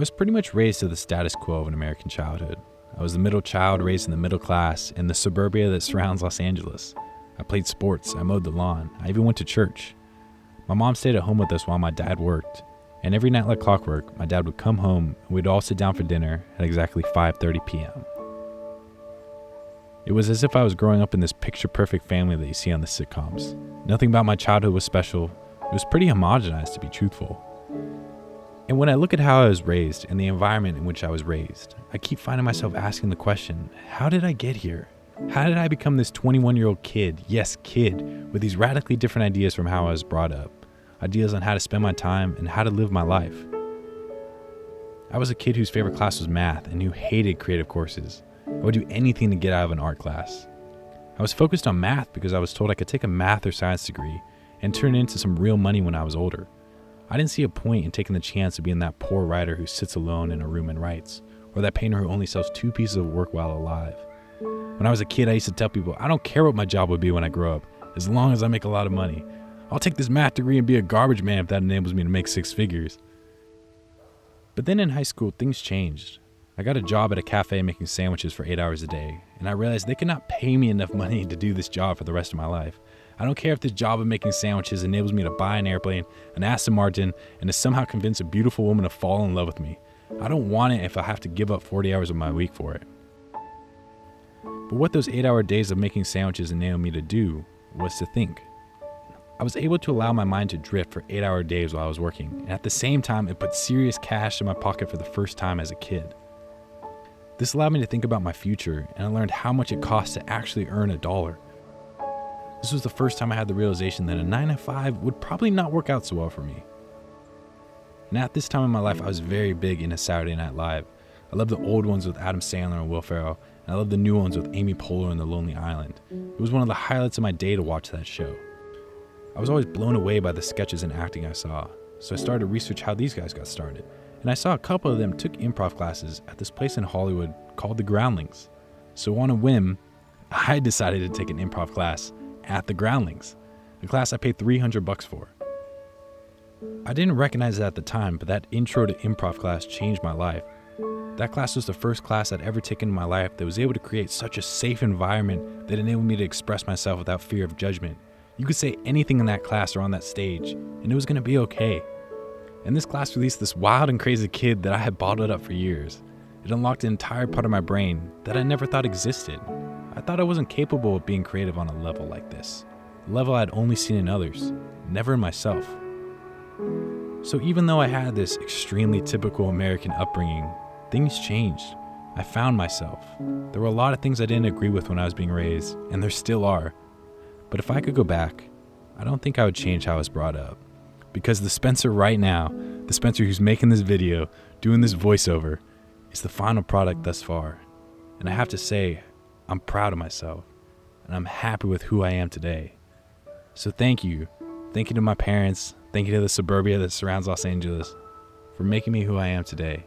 was pretty much raised to the status quo of an American childhood. I was the middle child raised in the middle class in the suburbia that surrounds Los Angeles. I played sports, I mowed the lawn, I even went to church. My mom stayed at home with us while my dad worked, and every night like clockwork, my dad would come home and we'd all sit down for dinner at exactly 5:30 p.m. It was as if I was growing up in this picture-perfect family that you see on the sitcoms. Nothing about my childhood was special. It was pretty homogenized, to be truthful. And when I look at how I was raised and the environment in which I was raised, I keep finding myself asking the question, how did I get here? How did I become this 21-year-old kid, yes, kid, with these radically different ideas from how I was brought up? Ideas on how to spend my time and how to live my life. I was a kid whose favorite class was math and who hated creative courses. I would do anything to get out of an art class. I was focused on math because I was told I could take a math or science degree and turn it into some real money when I was older. I didn't see a point in taking the chance of being that poor writer who sits alone in a room and writes, or that painter who only sells 2 pieces of work while alive. When I was a kid, I used to tell people, I don't care what my job would be when I grow up, as long as I make a lot of money. I'll take this math degree and be a garbage man if that enables me to make 6 figures. But then in high school, things changed. I got a job at a cafe making sandwiches for 8 hours a day, and I realized they could not pay me enough money to do this job for the rest of my life. I don't care if this job of making sandwiches enables me to buy an airplane, an Aston Martin, and to somehow convince a beautiful woman to fall in love with me. I don't want it if I have to give up 40 hours of my week for it. But what those 8-hour days of making sandwiches enabled me to do was to think. I was able to allow my mind to drift for 8-hour days while I was working, and at the same time, it put serious cash in my pocket for the first time as a kid. This allowed me to think about my future, and I learned how much it costs to actually earn $1. This was the first time I had the realization that a 9-to-5 would probably not work out so well for me. And at this time in my life, I was very big into Saturday Night Live. I loved the old ones with Adam Sandler and Will Ferrell, and I loved the new ones with Amy Poehler and The Lonely Island. It was one of the highlights of my day to watch that show. I was always blown away by the sketches and acting I saw, so I started to research how these guys got started. And I saw a couple of them took improv classes at this place in Hollywood called the Groundlings. So on a whim, I decided to take an improv class at the Groundlings, a class I paid $300 for. I didn't recognize it at the time, but that intro to improv class changed my life. That class was the first class I'd ever taken in my life that was able to create such a safe environment that enabled me to express myself without fear of judgment. You could say anything in that class or on that stage, and it was going to be okay. And this class released this wild and crazy kid that I had bottled up for years. It unlocked an entire part of my brain that I never thought existed. I thought I wasn't capable of being creative on a level like this, a level I'd only seen in others, never in myself. So even though I had this extremely typical American upbringing, things changed. I found myself. There were a lot of things I didn't agree with when I was being raised, and there still are. But if I could go back, I don't think I would change how I was brought up. Because the Spencer right now, the Spencer who's making this video, doing this voiceover, is the final product thus far. And I have to say, I'm proud of myself, and I'm happy with who I am today. So thank you. Thank you to my parents. Thank you to the suburbia that surrounds Los Angeles for making me who I am today.